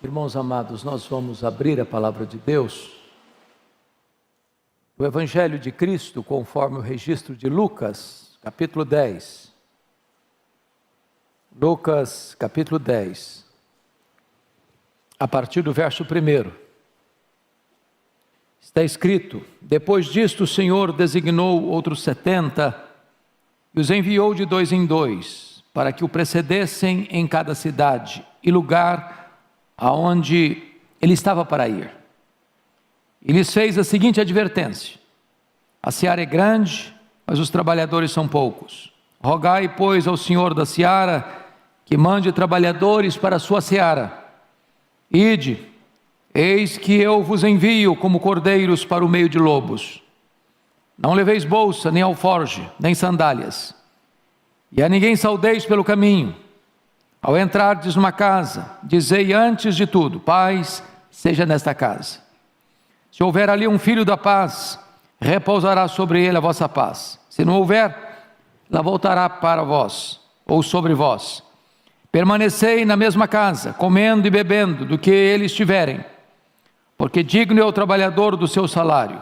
Irmãos amados, nós vamos abrir a palavra de Deus, o Evangelho de Cristo, conforme o registro de Lucas, capítulo 10. Lucas, capítulo 10, a partir do verso 1. Está escrito: depois disto o Senhor designou outros 70 e os enviou de 2 em 2, para que o precedessem em cada cidade e lugar aonde ele estava para ir. E lhes fez a seguinte advertência: a seara é grande, mas os trabalhadores são poucos. Rogai, pois, ao Senhor da seara que mande trabalhadores para a sua seara. Ide, eis que eu vos envio como cordeiros para o meio de lobos. Não leveis bolsa, nem alforje, nem sandálias, e a ninguém saudeis pelo caminho. Ao entrardes numa casa, dizei antes de tudo: paz seja nesta casa. Se houver ali um filho da paz, repousará sobre ele a vossa paz. Se não houver, ela voltará para vós, ou sobre vós. Permanecei na mesma casa, comendo e bebendo do que eles tiverem, porque digno é o trabalhador do seu salário.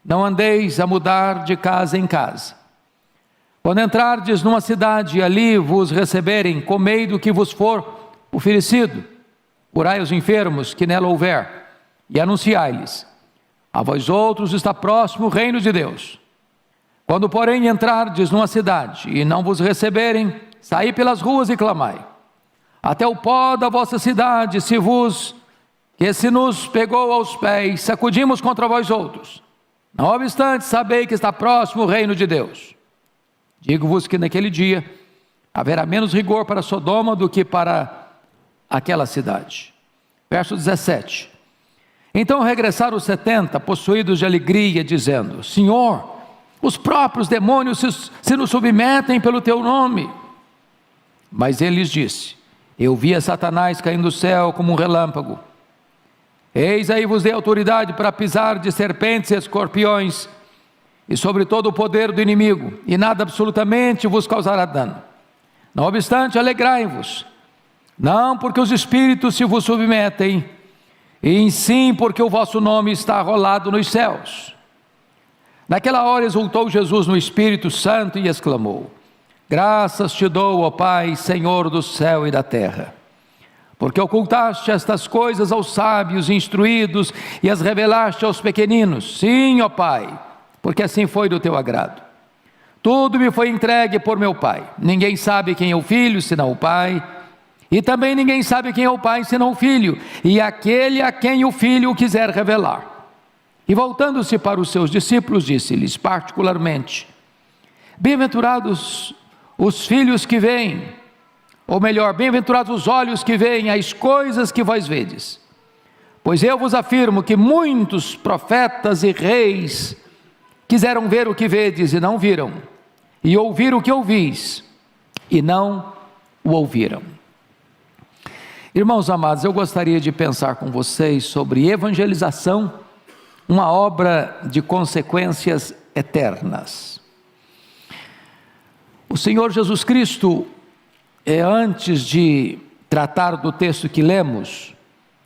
Não andeis a mudar de casa em casa. Quando entrardes numa cidade e ali vos receberem, comei do que vos for oferecido. Curai os enfermos que nela houver, e anunciai-lhes: a vós outros está próximo o reino de Deus. Quando, porém, entrardes numa cidade e não vos receberem, saí pelas ruas e clamai. Até o pó da vossa cidade se nos pegou aos pés, sacudimos contra vós outros. Não obstante, sabei que está próximo o reino de Deus. Digo-vos que naquele dia haverá menos rigor para Sodoma do que para aquela cidade. Verso 17. Então regressaram os 70, possuídos de alegria, dizendo: Senhor, os próprios demônios se nos submetem pelo teu nome. Mas ele lhes disse: eu via Satanás caindo do céu como um relâmpago. Eis aí vos dei autoridade para pisar de serpentes e escorpiões, e sobre todo o poder do inimigo, e nada absolutamente vos causará dano. Não obstante, alegrai-vos, não porque os espíritos se vos submetem, e sim porque o vosso nome está arrolado nos céus. Naquela hora exultou Jesus no Espírito Santo e exclamou: graças te dou, ó Pai, Senhor do céu e da terra, porque ocultaste estas coisas aos sábios e instruídos e as revelaste aos pequeninos. Sim, ó Pai, porque assim foi do teu agrado. Tudo me foi entregue por meu Pai. Ninguém sabe quem é o Filho, senão o Pai, e também ninguém sabe quem é o Pai, senão o Filho, e aquele a quem o Filho o quiser revelar. E voltando-se para os seus discípulos, disse-lhes particularmente: bem-aventurados os filhos que veem, ou melhor, bem-aventurados os olhos que veem as coisas que vós vedes. Pois eu vos afirmo que muitos profetas e reis quiseram ver o que vedes e não viram, e ouvir o que ouvis e não o ouviram. Irmãos amados, eu gostaria de pensar com vocês sobre evangelização, uma obra de consequências eternas. O Senhor Jesus Cristo, antes de tratar do texto que lemos,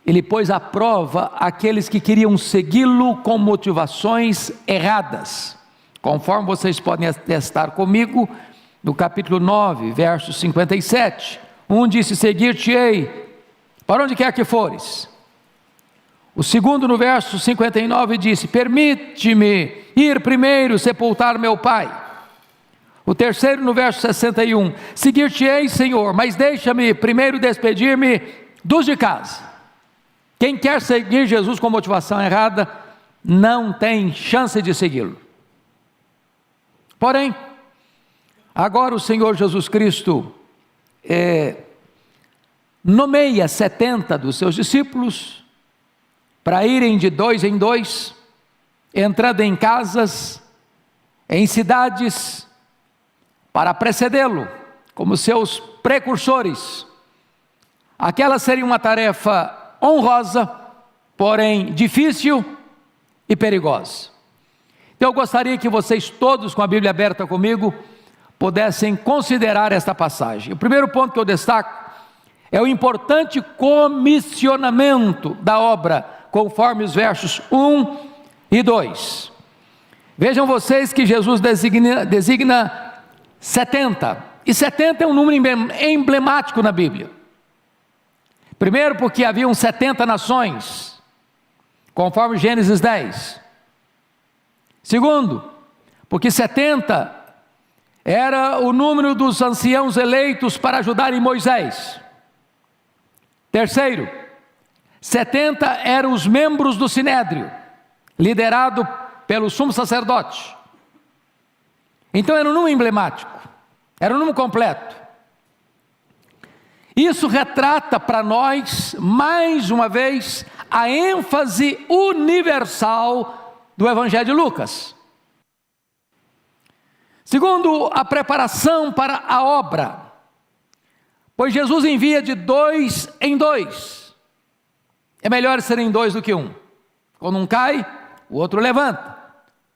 ele pôs à prova aqueles que queriam segui-lo com motivações erradas, conforme vocês podem atestar comigo, no capítulo 9, verso 57, um disse: seguir-te-ei para onde quer que fores. O segundo, no verso 59, disse: permite-me ir primeiro sepultar meu pai. O terceiro, no verso 61, seguir-te-ei, Senhor, mas deixa-me primeiro despedir-me dos de casa. Quem quer seguir Jesus com motivação errada, não tem chance de segui-lo. Porém, agora o Senhor Jesus Cristo nomeia 70 dos seus discípulos para irem de 2 em 2, entrando em casas, em cidades, para precedê-lo, como seus precursores. Aquela seria uma tarefa honrosa, porém difícil e perigosa. Então eu gostaria que vocês todos, com a Bíblia aberta comigo, pudessem considerar esta passagem. O primeiro ponto que eu destaco é o importante comissionamento da obra, conforme os versos 1 e 2. Vejam vocês que Jesus designa 70, e 70 é um número emblemático na Bíblia. Primeiro, porque haviam 70 nações, conforme Gênesis 10. Segundo, porque 70 era o número dos anciãos eleitos para ajudarem Moisés. Terceiro, 70 eram os membros do Sinédrio, liderado pelo sumo sacerdote. Então era um número emblemático, era um número completo. Isso retrata para nós, mais uma vez, a ênfase universal do Evangelho de Lucas. Segundo, a preparação para a obra, pois Jesus envia de 2 em 2. É melhor ser em 2 do que 1. Quando um cai, o outro levanta.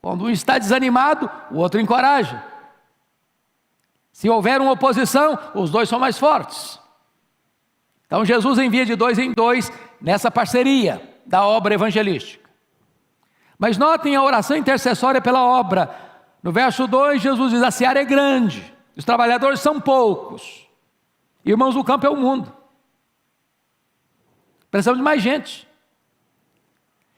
Quando um está desanimado, o outro encoraja. Se houver uma oposição, os dois são mais fortes. Então Jesus envia de 2 em 2 nessa parceria da obra evangelística. Mas notem a oração intercessória pela obra. No verso 2, Jesus diz: a seara é grande, os trabalhadores são poucos. Irmãos, o campo é o mundo. Precisamos de mais gente.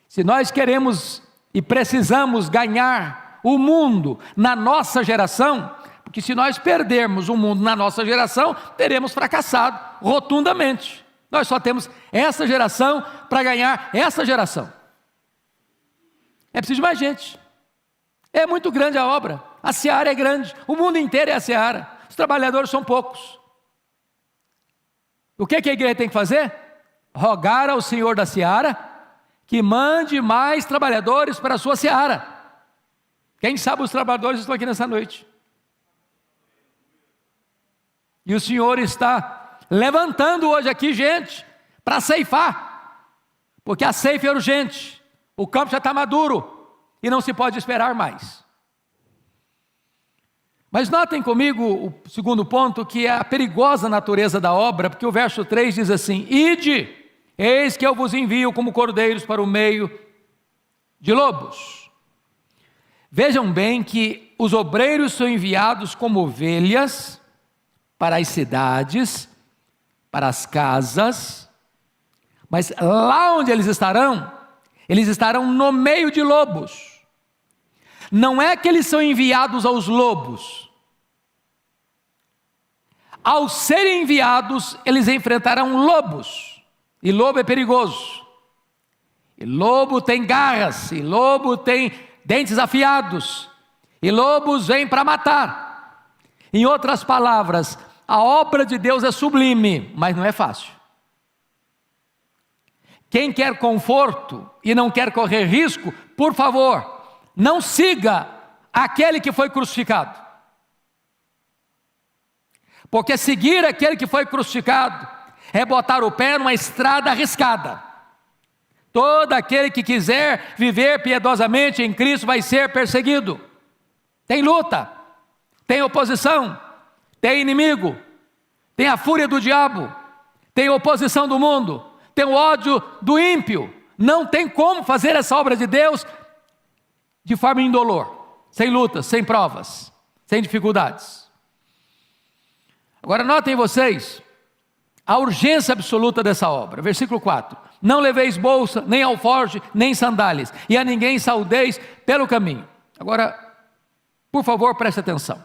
Se nós queremos e precisamos ganhar o mundo na nossa geração, porque se nós perdermos o mundo na nossa geração, teremos fracassado rotundamente. Nós só temos essa geração para ganhar essa geração. É preciso de mais gente. É muito grande a obra, a seara é grande, o mundo inteiro é a seara, os trabalhadores são poucos. O que a igreja tem que fazer? Rogar ao Senhor da seara que mande mais trabalhadores para a sua seara. Quem sabe os trabalhadores estão aqui nessa noite. E o Senhor está levantando hoje aqui gente para ceifar, porque a ceifa é urgente, o campo já está maduro e não se pode esperar mais. Mas notem comigo o segundo ponto, que é a perigosa natureza da obra, porque o verso 3 diz assim: ide, eis que eu vos envio como cordeiros para o meio de lobos. Vejam bem que os obreiros são enviados como ovelhas para as cidades, para as casas, mas lá onde eles estarão no meio de lobos. Não é que eles são enviados aos lobos. Ao serem enviados, eles enfrentarão lobos. E lobo é perigoso. E lobo tem garras. E lobo tem dentes afiados. E lobos vêm para matar. Em outras palavras, a obra de Deus é sublime, mas não é fácil. Quem quer conforto e não quer correr risco, por favor, não siga aquele que foi crucificado. Porque seguir aquele que foi crucificado é botar o pé numa estrada arriscada. Todo aquele que quiser viver piedosamente em Cristo vai ser perseguido. Tem luta, tem oposição, tem inimigo, tem a fúria do diabo, tem oposição do mundo, tem o ódio do ímpio. Não tem como fazer essa obra de Deus de forma indolor, sem lutas, sem provas, sem dificuldades. Agora notem vocês a urgência absoluta dessa obra. Versículo 4: não leveis bolsa, nem alforje, nem sandálias, e a ninguém saudeis pelo caminho. Agora, por favor, preste atenção.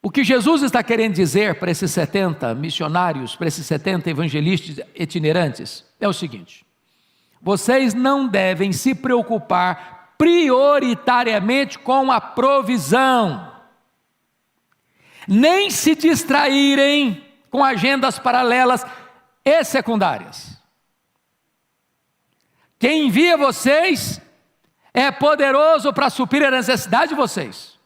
O que Jesus está querendo dizer para esses 70 missionários, para esses 70 evangelistas itinerantes, é o seguinte: vocês não devem se preocupar prioritariamente com a provisão, nem se distraírem com agendas paralelas e secundárias. Quem envia vocês é poderoso para suprir a necessidade de vocês.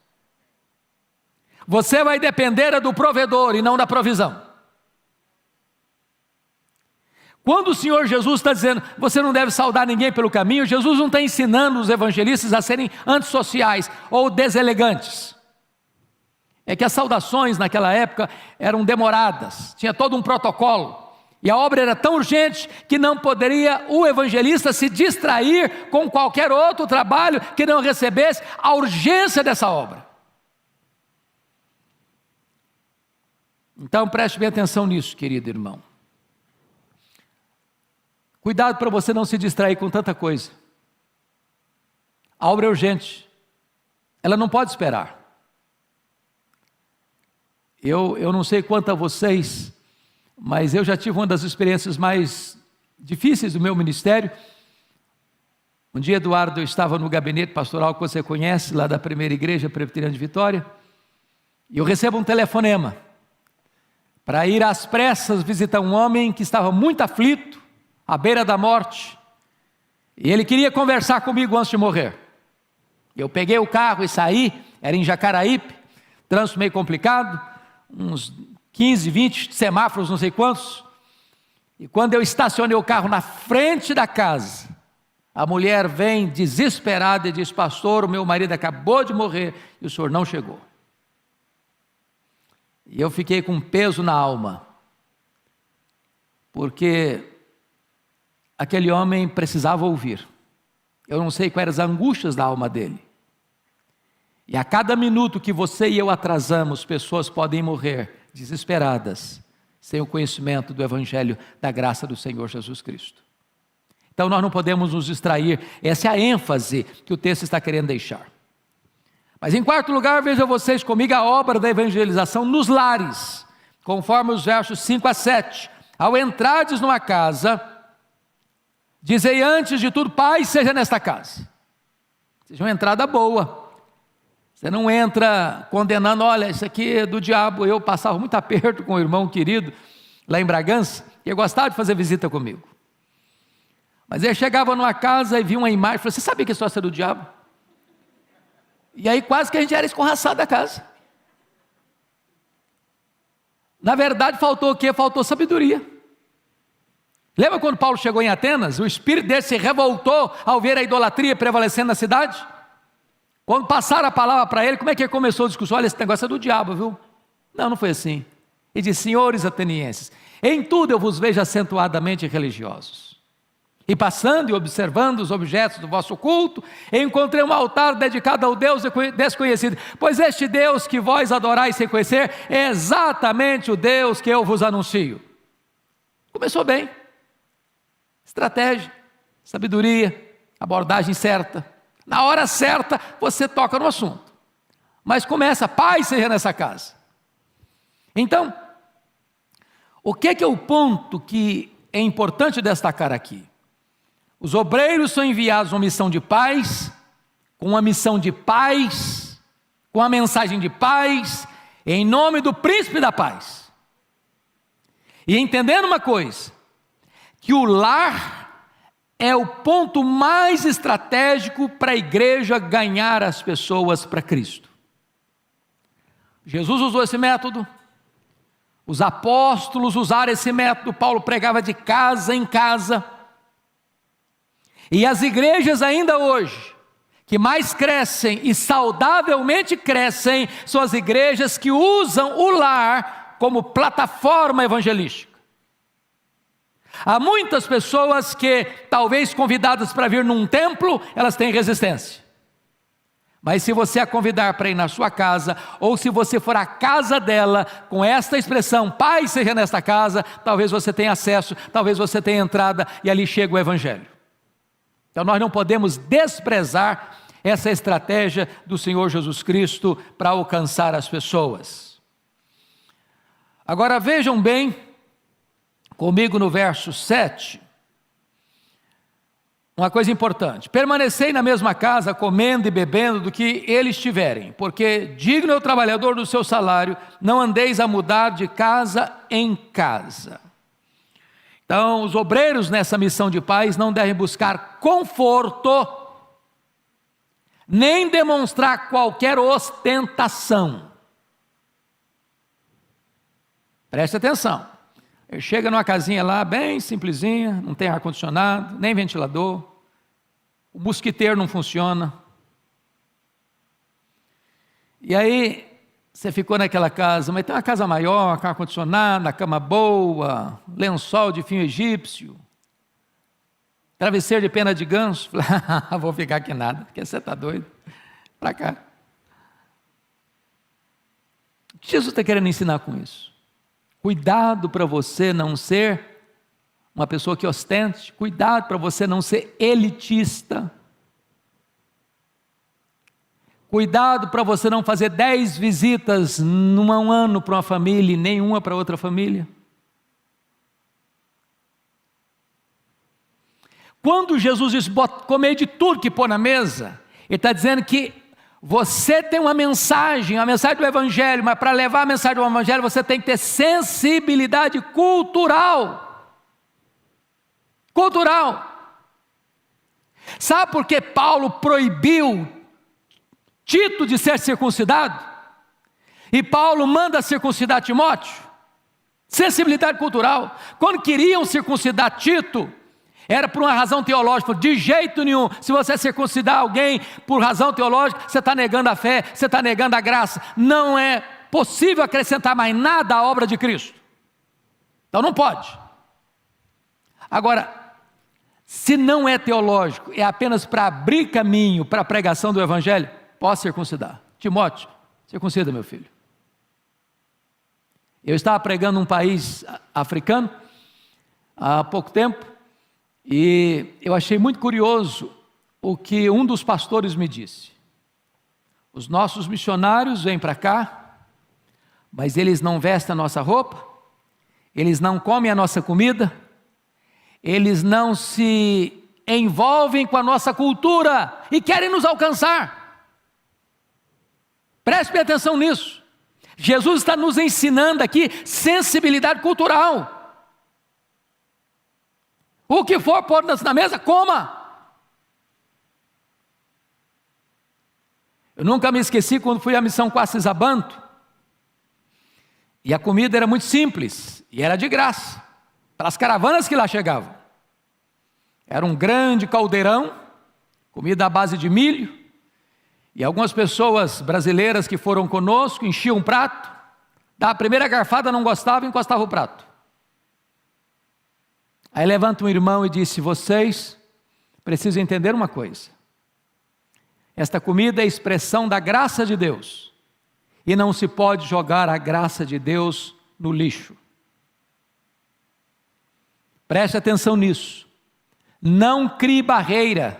Você vai depender do provedor e não da provisão. Quando o Senhor Jesus está dizendo, você não deve saudar ninguém pelo caminho, Jesus não está ensinando os evangelistas a serem antissociais ou deselegantes. é que as saudações naquela época eram demoradas, tinha todo um protocolo, e a obra era tão urgente que não poderia o evangelista se distrair com qualquer outro trabalho que não recebesse a urgência dessa obra. Então preste bem atenção nisso, querido irmão. Cuidado para você não se distrair com tanta coisa. A obra é urgente, ela não pode esperar. Eu não sei quanto a vocês, mas eu já tive uma das experiências mais difíceis do meu ministério. Um dia, Eduardo, eu estava no gabinete pastoral que você conhece, lá da primeira igreja presbiteriana de Vitória, e eu recebo um telefonema para ir às pressas visitar um homem que estava muito aflito, à beira da morte, e ele queria conversar comigo antes de morrer. Eu peguei o carro e saí, era em Jacaraípe, trânsito meio complicado, uns 15, 20 semáforos, não sei quantos, e quando eu estacionei o carro na frente da casa, a mulher vem desesperada e diz: pastor, o meu marido acabou de morrer e o senhor não chegou. E eu fiquei com um peso na alma, porque aquele homem precisava ouvir. Eu não sei quais eram as angústias da alma dele. E a cada minuto que você e eu atrasamos, pessoas podem morrer desesperadas, sem o conhecimento do Evangelho da graça do Senhor Jesus Cristo. Então nós não podemos nos distrair, essa é a ênfase que o texto está querendo deixar. Mas em quarto lugar, vejam vocês comigo a obra da evangelização nos lares, conforme os versos 5 a 7. Ao entrardes numa casa, dizei antes de tudo: paz seja nesta casa. Seja uma entrada boa. Você não entra condenando: olha, isso aqui é do diabo. Eu passava muito aperto com o irmão querido lá em Bragança, e ele gostava de fazer visita comigo. Mas ele chegava numa casa e via uma imagem e falou: você sabia que isso é do diabo? E aí quase que a gente era escorraçado da casa. Na verdade faltou o quê? Faltou sabedoria. Lembra quando Paulo chegou em Atenas? O espírito dele se revoltou ao ver a idolatria prevalecendo na cidade. Quando passaram a palavra para ele, como é que ele começou a discussão? Olha, esse negócio é do diabo, viu? Não, não foi assim. Ele disse: senhores atenienses, em tudo eu vos vejo acentuadamente religiosos. E passando e observando os objetos do vosso culto, encontrei um altar dedicado ao Deus desconhecido. Pois este Deus que vós adorais sem conhecer, é exatamente o Deus que eu vos anuncio. Começou bem. Estratégia, sabedoria, abordagem certa. Na hora certa, você toca no assunto. Mas começa: paz seja nessa casa. Então, o que é o ponto que é importante destacar aqui? Os obreiros são enviados uma missão de paz, com uma missão de paz, com a mensagem de paz, em nome do príncipe da paz. E entendendo uma coisa, que o lar é o ponto mais estratégico para a igreja ganhar as pessoas para Cristo. Jesus usou esse método, os apóstolos usaram esse método, Paulo pregava de casa em casa. E as igrejas ainda hoje, que mais crescem e saudavelmente crescem, são as igrejas que usam o lar como plataforma evangelística. Há muitas pessoas que, talvez convidadas para vir num templo, elas têm resistência. Mas se você a convidar para ir na sua casa, ou se você for à casa dela, com esta expressão: paz seja nesta casa, talvez você tenha acesso, talvez você tenha entrada, e ali chega o Evangelho. Então nós não podemos desprezar essa estratégia do Senhor Jesus Cristo para alcançar as pessoas. Agora vejam bem comigo no verso 7, uma coisa importante: permanecei na mesma casa, comendo e bebendo do que eles tiverem, porque digno é o trabalhador do seu salário, não andeis a mudar de casa em casa. Então, os obreiros nessa missão de paz não devem buscar conforto, nem demonstrar qualquer ostentação. Preste atenção. Ele chega numa casinha lá, bem simplesinha, não tem ar-condicionado, nem ventilador, o mosquiteiro não funciona. E aí, você ficou naquela casa, mas tem uma casa maior, com ar-condicionado, cama boa, lençol de fio egípcio, travesseiro de pena de ganso. Vou ficar aqui nada, porque você está doido. Para cá. O que Jesus está querendo ensinar com isso? Cuidado para você não ser uma pessoa que ostente, cuidado para você não ser elitista. Cuidado para você não fazer 10 visitas num ano para uma família e nenhuma para outra família. Quando Jesus diz comer de tudo que pôr na mesa, Ele está dizendo que você tem uma mensagem do Evangelho, mas para levar a mensagem do Evangelho você tem que ter sensibilidade cultural. Cultural. Sabe por que Paulo proibiu Tito de ser circuncidado? E Paulo manda circuncidar Timóteo? Sensibilidade cultural. Quando queriam circuncidar Tito, era por uma razão teológica. De jeito nenhum. Se você circuncidar alguém por razão teológica, você está negando a fé, você está negando a graça. Não é possível acrescentar mais nada à obra de Cristo. Então não pode. Agora, se não é teológico, é apenas para abrir caminho para a pregação do Evangelho, posso circuncidar. Timóteo, circuncida, meu filho. Eu estava pregando num país africano há pouco tempo, e eu achei muito curioso o que um dos pastores me disse. Os nossos missionários vêm para cá, mas eles não vestem a nossa roupa, eles não comem a nossa comida, eles não se envolvem com a nossa cultura e querem nos alcançar. Preste atenção nisso. Jesus está nos ensinando aqui sensibilidade cultural. O que for pôr na mesa, coma. Eu nunca me esqueci quando fui à missão Quacisabanto, e a comida era muito simples, e era de graça, para as caravanas que lá chegavam. Era um grande caldeirão, comida à base de milho, e algumas pessoas brasileiras que foram conosco enchiam um prato, da primeira garfada não gostava, encostava o prato. Aí levanta um irmão e disse: vocês precisam entender uma coisa, esta comida é a expressão da graça de Deus, e não se pode jogar a graça de Deus no lixo. Preste atenção nisso, não crie barreira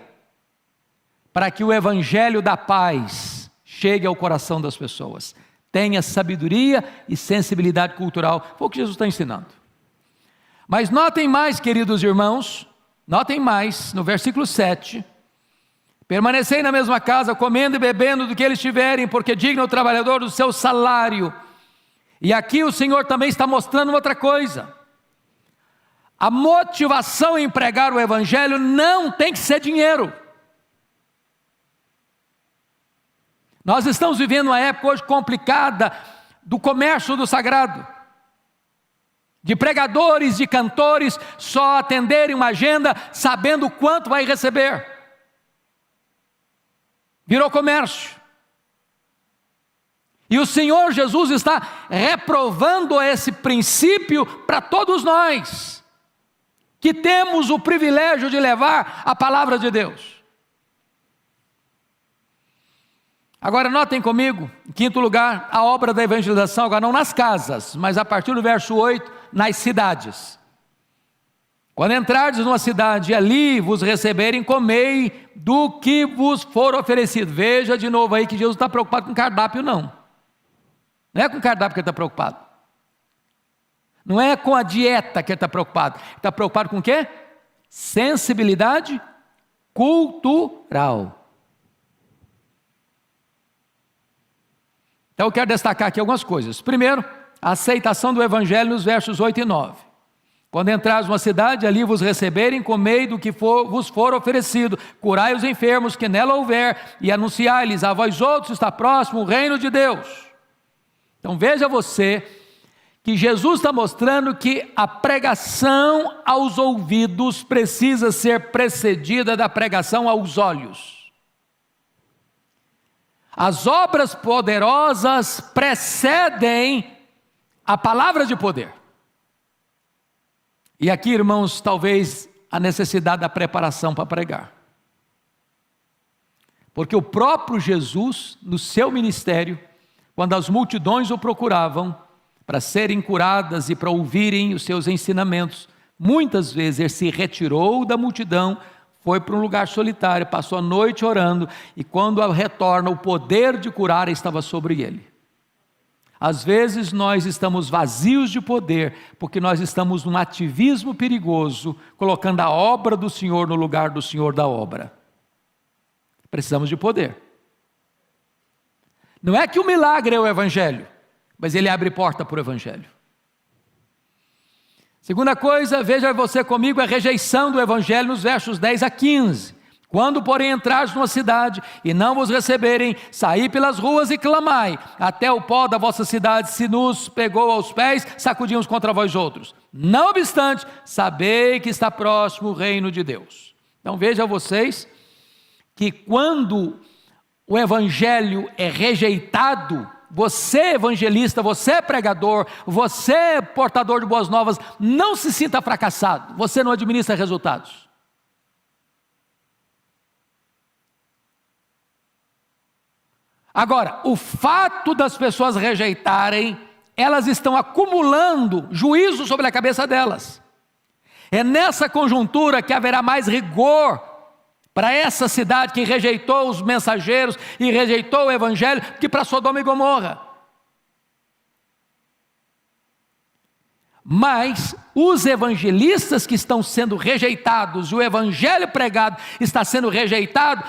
para que o Evangelho da paz chegue ao coração das pessoas. Tenha sabedoria e sensibilidade cultural, foi o que Jesus está ensinando. Mas notem mais, queridos irmãos, notem mais, no versículo 7, permanecei na mesma casa, comendo e bebendo do que eles tiverem, porque digno é o trabalhador do seu salário. E aqui o Senhor também está mostrando outra coisa. A motivação em pregar o Evangelho não tem que ser dinheiro. Nós estamos vivendo uma época hoje complicada do comércio do sagrado, de pregadores, de cantores só atenderem uma agenda sabendo quanto vai receber. Virou comércio. E o Senhor Jesus está reprovando esse princípio para todos nós, que temos o privilégio de levar a palavra de Deus. Agora notem comigo, em quinto lugar, a obra da evangelização, agora não nas casas, mas a partir do verso 8, nas cidades. Quando entrardes numa cidade e ali vos receberem, comei do que vos for oferecido. Veja de novo aí que Jesus está preocupado com cardápio não. Não é com cardápio que ele está preocupado. Não é com a dieta que ele está preocupado. Ele está preocupado com o quê? Sensibilidade cultural. Então eu quero destacar aqui algumas coisas. Primeiro, a aceitação do Evangelho nos versos 8 e 9. Quando entrares numa cidade, ali vos receberem, comei do que vos for oferecido, curai os enfermos que nela houver, e anunciai-lhes a vós outros está próximo o reino de Deus. Então veja você, que Jesus está mostrando que a pregação aos ouvidos precisa ser precedida da pregação aos olhos. As obras poderosas precedem a palavra de poder. E aqui, irmãos, talvez a necessidade da preparação para pregar. Porque o próprio Jesus, no seu ministério, quando as multidões o procuravam para serem curadas e para ouvirem os seus ensinamentos, muitas vezes ele se retirou da multidão, foi para um lugar solitário, passou a noite orando, e quando retorna, o poder de curar estava sobre ele. Às vezes nós estamos vazios de poder, porque nós estamos num ativismo perigoso, colocando a obra do Senhor no lugar do Senhor da obra. Precisamos de poder. Não é que o milagre é o Evangelho, mas ele abre porta para o Evangelho. Segunda coisa, veja você comigo a rejeição do Evangelho nos versos 10 a 15. Quando, porém, entrares numa cidade e não vos receberem, saí pelas ruas e clamai, até o pó da vossa cidade se nos pegou aos pés, sacudimos contra vós outros. Não obstante, sabei que está próximo o reino de Deus. Então vejam vocês que quando o Evangelho é rejeitado, você evangelista, você pregador, você portador de boas novas, não se sinta fracassado, você não administra resultados. Agora, o fato das pessoas rejeitarem, elas estão acumulando juízo sobre a cabeça delas. É nessa conjuntura que haverá mais rigor para essa cidade que rejeitou os mensageiros e rejeitou o Evangelho, que para Sodoma e Gomorra. Mas os evangelistas que estão sendo rejeitados, e o Evangelho pregado está sendo rejeitado,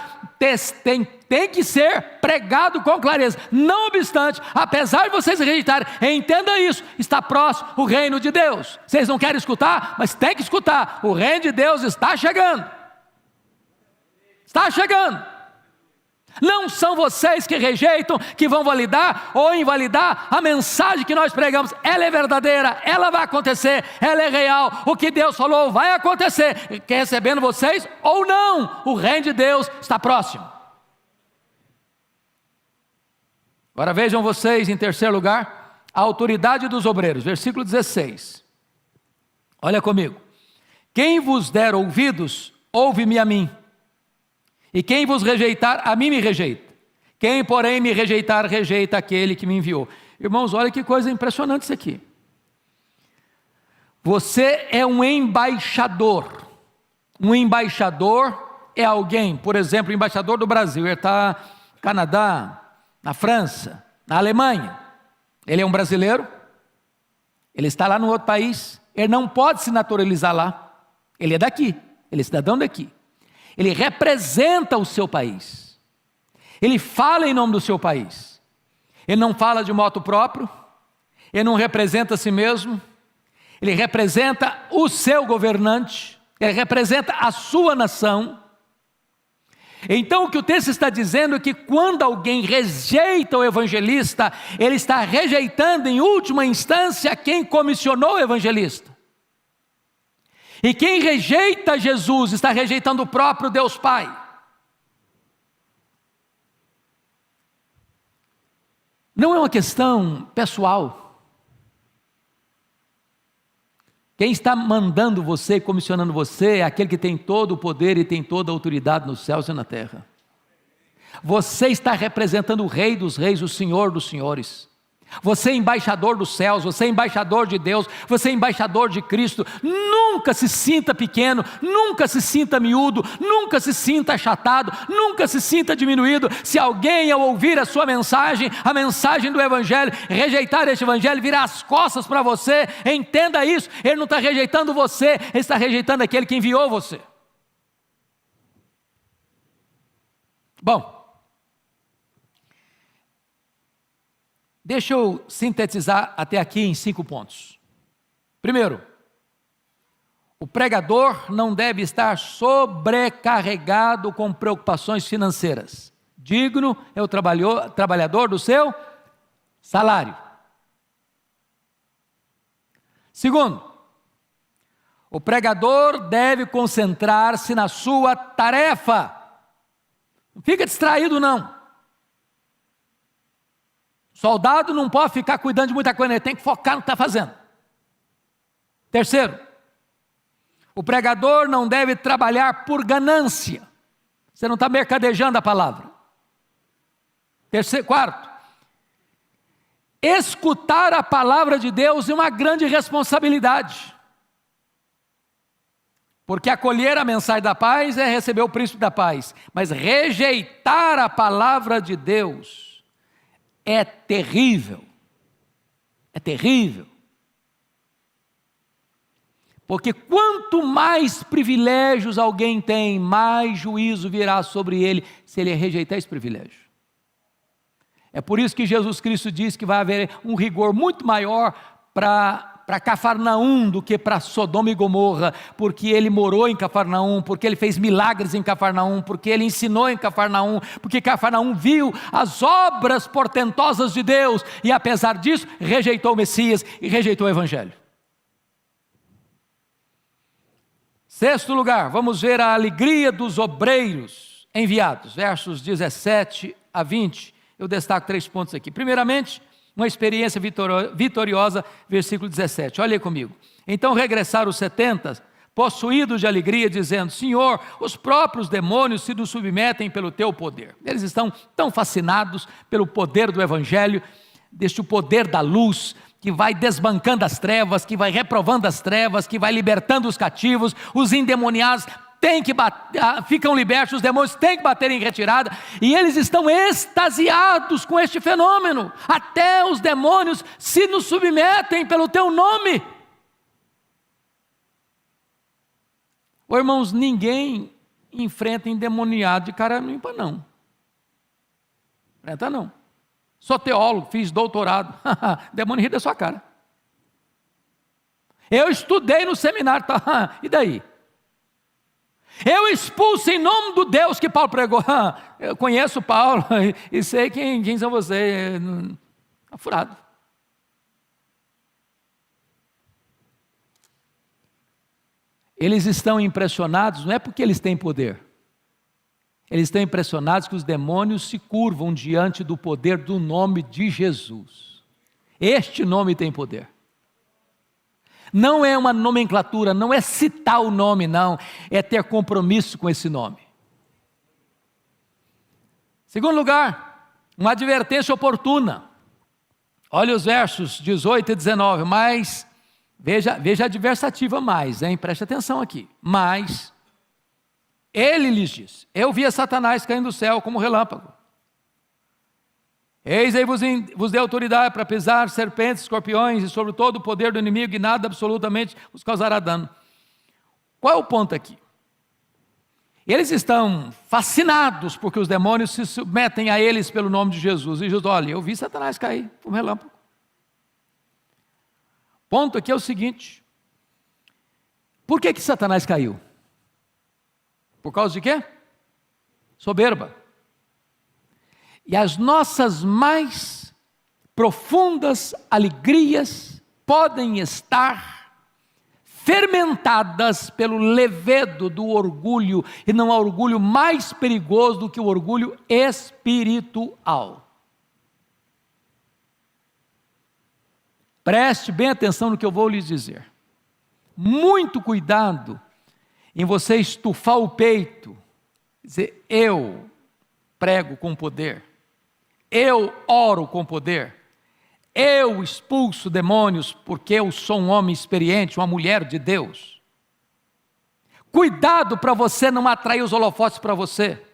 tem que ser pregado com clareza. Não obstante, apesar de vocês rejeitarem, entenda isso, está próximo o reino de Deus. Vocês não querem escutar, mas tem que escutar. O reino de Deus está chegando. Está chegando. Não são vocês que rejeitam, que vão validar ou invalidar a mensagem que nós pregamos. Ela é verdadeira, ela vai acontecer, ela é real. O que Deus falou vai acontecer, quer recebendo vocês ou não. O reino de Deus está próximo. Agora vejam vocês, em terceiro lugar, a autoridade dos obreiros, versículo 16. Olha comigo. Quem vos der ouvidos, ouve-me a mim. E quem vos rejeitar, a mim me rejeita. Quem, porém, me rejeitar, rejeita aquele que me enviou. Irmãos, olha que coisa impressionante isso aqui. Você é um embaixador. Um embaixador é alguém, por exemplo, o embaixador do Brasil. Ele está no Canadá, na França, na Alemanha. Ele é um brasileiro. Ele está lá no outro país. Ele não pode se naturalizar lá. Ele é daqui. Ele é cidadão daqui. Ele representa o seu país. Ele fala em nome do seu país. Ele não fala de moto próprio. Ele não representa a si mesmo. Ele representa o seu governante. Ele representa a sua nação. Então o que o texto está dizendo é que quando alguém rejeita o evangelista, ele está rejeitando em última instância quem comissionou o evangelista. E quem rejeita Jesus está rejeitando o próprio Deus Pai. Não é uma questão pessoal. Quem está mandando você, comissionando você, é aquele que tem todo o poder e tem toda a autoridade nos céus e na terra. Você está representando o Rei dos Reis, o Senhor dos Senhores. Você é embaixador dos céus, você é embaixador de Deus, você é embaixador de Cristo. Nunca se sinta pequeno, nunca se sinta miúdo, nunca se sinta achatado, nunca se sinta diminuído. Se alguém ao ouvir a sua mensagem, a mensagem do Evangelho, rejeitar este Evangelho, virar as costas para você, entenda isso, ele não está rejeitando você, ele está rejeitando aquele que enviou você. Bom, deixa eu sintetizar até aqui em 5 pontos. Primeiro, o pregador não deve estar sobrecarregado com preocupações financeiras. Digno é o trabalhador do seu salário. Segundo, o pregador deve concentrar-se na sua tarefa. Não fica distraído não. Soldado não pode ficar cuidando de muita coisa, ele tem que focar no que está fazendo. Terceiro, o pregador não deve trabalhar por ganância. Você não está mercadejando a palavra. Quarto, escutar a palavra de Deus é uma grande responsabilidade. Porque acolher a mensagem da paz é receber o príncipe da paz. Mas rejeitar a palavra de Deus é terrível. É terrível. Porque quanto mais privilégios alguém tem, mais juízo virá sobre ele se ele rejeitar esse privilégio. É por isso que Jesus Cristo diz que vai haver um rigor muito maior para Cafarnaum do que para Sodoma e Gomorra, porque ele morou em Cafarnaum, porque ele fez milagres em Cafarnaum, porque ele ensinou em Cafarnaum, porque Cafarnaum viu as obras portentosas de Deus, e apesar disso, rejeitou o Messias e rejeitou o Evangelho. Sexto lugar, vamos ver a alegria dos obreiros enviados, versos 17 a 20, eu destaco 3 pontos aqui. Primeiramente, uma experiência vitoriosa, versículo 17, olha aí comigo. Então regressaram os 70, possuídos de alegria, dizendo: Senhor, os próprios demônios se nos submetem pelo teu poder. Eles estão tão fascinados pelo poder do Evangelho, deste poder da luz, que vai desbancando as trevas, que vai reprovando as trevas, que vai libertando os cativos, os endemoniados ficam libertos, os demônios têm que bater em retirada, e eles estão extasiados com este fenômeno. Até os demônios se nos submetem pelo teu nome. Ô, irmãos, ninguém enfrenta endemoniado de cara limpa, não. Enfrenta não. Sou teólogo, fiz doutorado. Demônio ri da sua cara. Eu estudei no seminário, tá? E daí? Eu expulso em nome do Deus que Paulo pregou. Eu conheço Paulo e sei quem são vocês. Está furado. Eles estão impressionados, não é porque eles têm poder. Eles estão impressionados que os demônios se curvam diante do poder do nome de Jesus. Este nome tem poder. Não é uma nomenclatura, não é citar o nome, não. É ter compromisso com esse nome. Segundo lugar, uma advertência oportuna. Olha os versos 18 e 19, mas, veja a adversativa mais, hein? Preste atenção aqui. Mas, ele lhes disse: eu via Satanás caindo do céu como relâmpago. Eis aí vos dei autoridade para pisar serpentes, escorpiões e sobre todo o poder do inimigo, e nada absolutamente os causará dano. Qual é o ponto aqui? Eles estão fascinados porque os demônios se submetem a eles pelo nome de Jesus. E Jesus: olha, eu vi Satanás cair como relâmpago. Ponto aqui é o seguinte: por que Satanás caiu? Por causa de quê? Soberba. E as nossas mais profundas alegrias podem estar fermentadas pelo levedo do orgulho, e não há orgulho mais perigoso do que o orgulho espiritual. Preste bem atenção no que eu vou lhes dizer. Muito cuidado em você estufar o peito, dizer: eu prego com poder, eu oro com poder, eu expulso demônios porque eu sou um homem experiente, uma mulher de Deus. Cuidado para você não atrair os holofotes para você.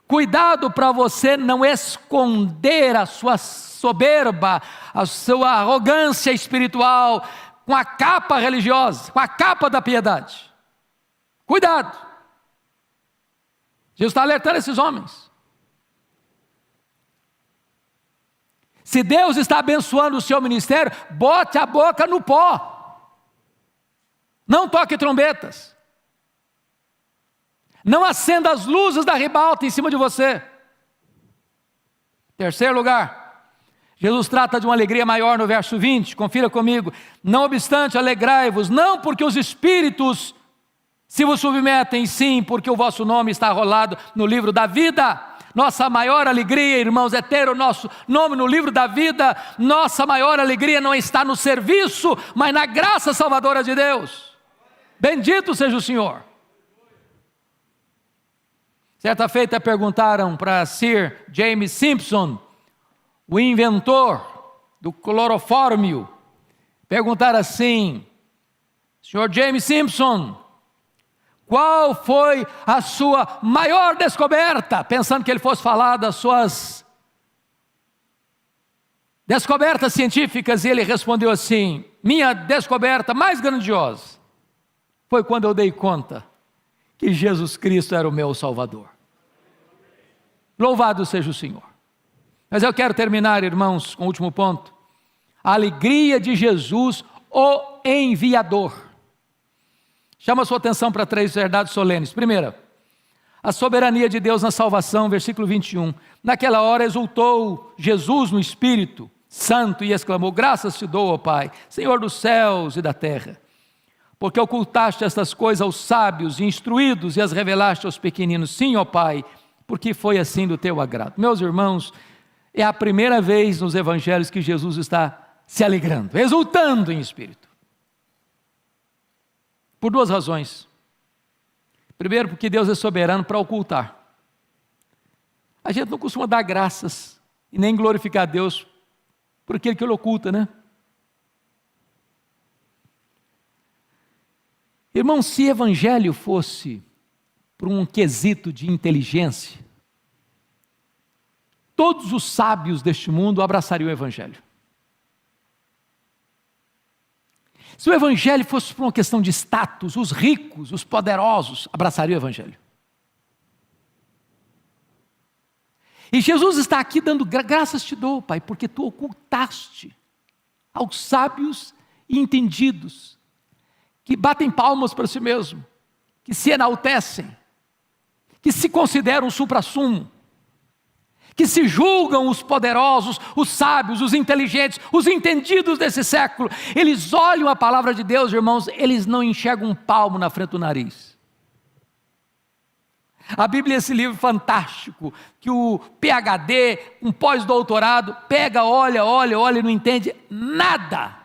Cuidado para você não esconder a sua soberba, a sua arrogância espiritual com a capa religiosa, com a capa da piedade. Cuidado. Jesus está alertando esses homens. Se Deus está abençoando o seu ministério, bote a boca no pó. Não toque trombetas. Não acenda as luzes da ribalta em cima de você. Terceiro lugar, Jesus trata de uma alegria maior no verso 20, confira comigo. Não obstante, alegrai-vos, não porque os espíritos se vos submetem, sim, porque o vosso nome está arrolado no livro da vida. Nossa maior alegria, irmãos, é ter o nosso nome no livro da vida. Nossa maior alegria não está no serviço, mas na graça salvadora de Deus. Bendito seja o Senhor. Certa feita perguntaram para Sir James Simpson, o inventor do clorofórmio, perguntaram assim: Sr. James Simpson, qual foi a sua maior descoberta? Pensando que ele fosse falar das suas descobertas científicas, e ele respondeu assim: minha descoberta mais grandiosa foi quando eu dei conta que Jesus Cristo era o meu Salvador. Louvado seja o Senhor. Mas eu quero terminar, irmãos, com o último ponto. A alegria de Jesus, o enviador. Chama a sua atenção para 3 verdades solenes. Primeira, a soberania de Deus na salvação, versículo 21. Naquela hora exultou Jesus no Espírito Santo e exclamou: graças te dou, ó Pai, Senhor dos céus e da terra, porque ocultaste estas coisas aos sábios e instruídos e as revelaste aos pequeninos. Sim, ó Pai, porque foi assim do teu agrado. Meus irmãos, é a primeira vez nos evangelhos que Jesus está se alegrando, exultando em espírito. Por 2 razões. Primeiro, porque Deus é soberano para ocultar. A gente não costuma dar graças e nem glorificar a Deus por aquilo que Ele oculta, né? Irmão, se evangelho fosse por um quesito de inteligência, todos os sábios deste mundo abraçariam o evangelho. Se o evangelho fosse por uma questão de status, os ricos, os poderosos abraçariam o evangelho. E Jesus está aqui dando graças te dou, Pai, porque tu ocultaste aos sábios e entendidos, que batem palmas para si mesmo, que se enaltecem, que se consideram supra-sumo, que se julgam os poderosos, os sábios, os inteligentes, os entendidos desse século. Eles olham a palavra de Deus, irmãos, eles não enxergam um palmo na frente do nariz. A Bíblia é esse livro fantástico, que o PhD, um pós-doutorado, pega, olha e não entende nada.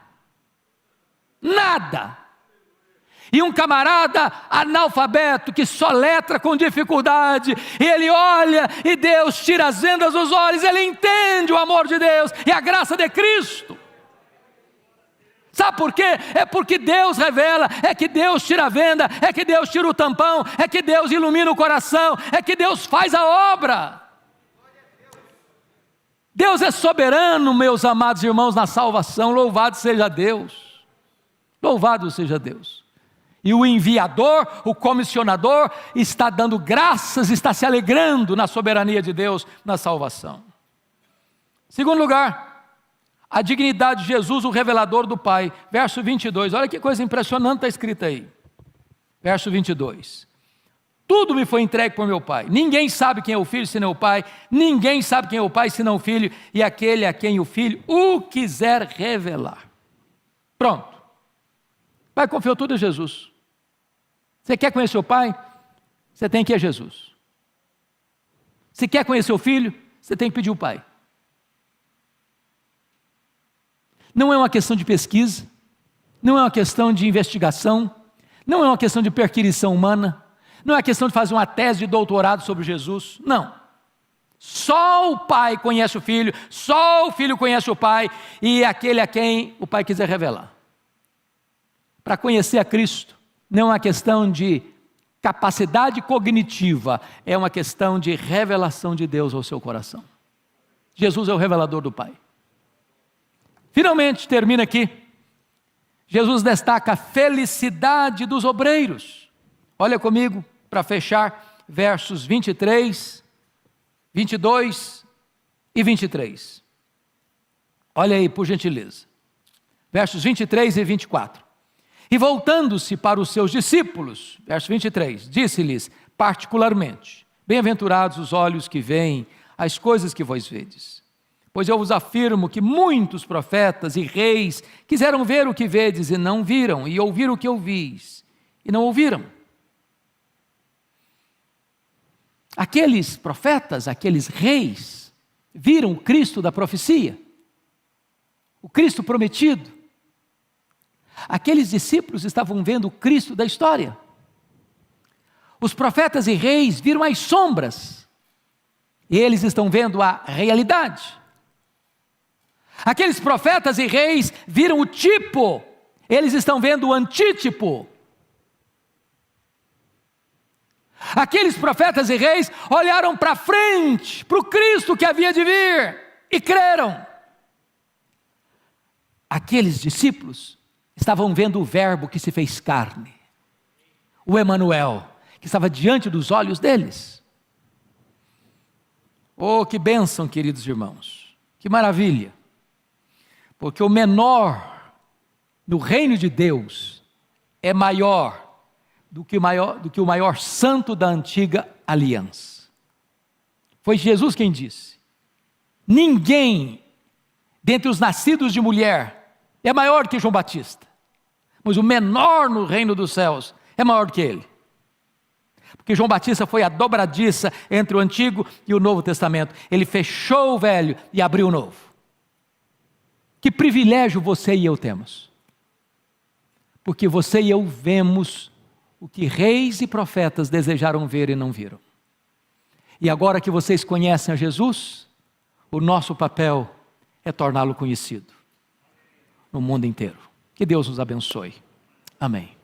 Nada. E um camarada analfabeto que só letra com dificuldade, ele olha e Deus tira as vendas dos olhos, ele entende o amor de Deus e a graça de Cristo. Sabe por quê? É porque Deus revela, é que Deus tira a venda, é que Deus tira o tampão, é que Deus ilumina o coração, é que Deus faz a obra. Deus é soberano, meus amados irmãos, na salvação. Louvado seja Deus. Louvado seja Deus. E o enviador, o comissionador, está dando graças, está se alegrando na soberania de Deus na salvação. Segundo lugar, a dignidade de Jesus, o revelador do Pai. Verso 22, olha que coisa impressionante está escrita aí. Verso 22. Tudo me foi entregue por meu Pai. Ninguém sabe quem é o Filho senão o Pai. Ninguém sabe quem é o Pai senão o Filho. E aquele a quem o Filho o quiser revelar. Pronto. O Pai confiou tudo a Jesus. Você quer conhecer o Pai? Você tem que ir a Jesus. Se quer conhecer o Filho, você tem que pedir o Pai. Não é uma questão de pesquisa, não é uma questão de investigação, não é uma questão de perquisição humana, não é uma questão de fazer uma tese de doutorado sobre Jesus, não. Só o Pai conhece o Filho, só o Filho conhece o Pai, e aquele a quem o Pai quiser revelar. Para conhecer a Cristo, não é uma questão de capacidade cognitiva, é uma questão de revelação de Deus ao seu coração. Jesus é o revelador do Pai. Finalmente, termina aqui. Jesus destaca a felicidade dos obreiros. Olha comigo, para fechar, versos 23, 22 e 23. Olha aí, por gentileza. Versos 23 e 24. E voltando-se para os seus discípulos, verso 23, disse-lhes particularmente: bem-aventurados os olhos que veem as coisas que vós vedes. Pois eu vos afirmo que muitos profetas e reis quiseram ver o que vedes e não viram, e ouvir o que ouvis e não ouviram. Aqueles profetas, aqueles reis, viram o Cristo da profecia, o Cristo prometido. Aqueles discípulos estavam vendo o Cristo da história. Os profetas e reis viram as sombras, e eles estão vendo a realidade. Aqueles profetas e reis viram o tipo, eles estão vendo o antítipo. Aqueles profetas e reis olharam para frente, para o Cristo que havia de vir, e creram. Aqueles discípulos estavam vendo o Verbo que se fez carne, o Emanuel, que estava diante dos olhos deles. Oh, que bênção, queridos irmãos, que maravilha, porque o menor no reino de Deus é maior do que o maior santo da antiga aliança. Foi Jesus quem disse: ninguém dentre os nascidos de mulher é maior que João Batista, mas o menor no reino dos céus é maior do que ele. Porque João Batista foi a dobradiça entre o Antigo e o Novo Testamento. Ele fechou o velho e abriu o novo. Que privilégio você e eu temos. Porque você e eu vemos o que reis e profetas desejaram ver e não viram. E agora que vocês conhecem a Jesus, o nosso papel é torná-lo conhecido no mundo inteiro. Que Deus nos abençoe. Amém.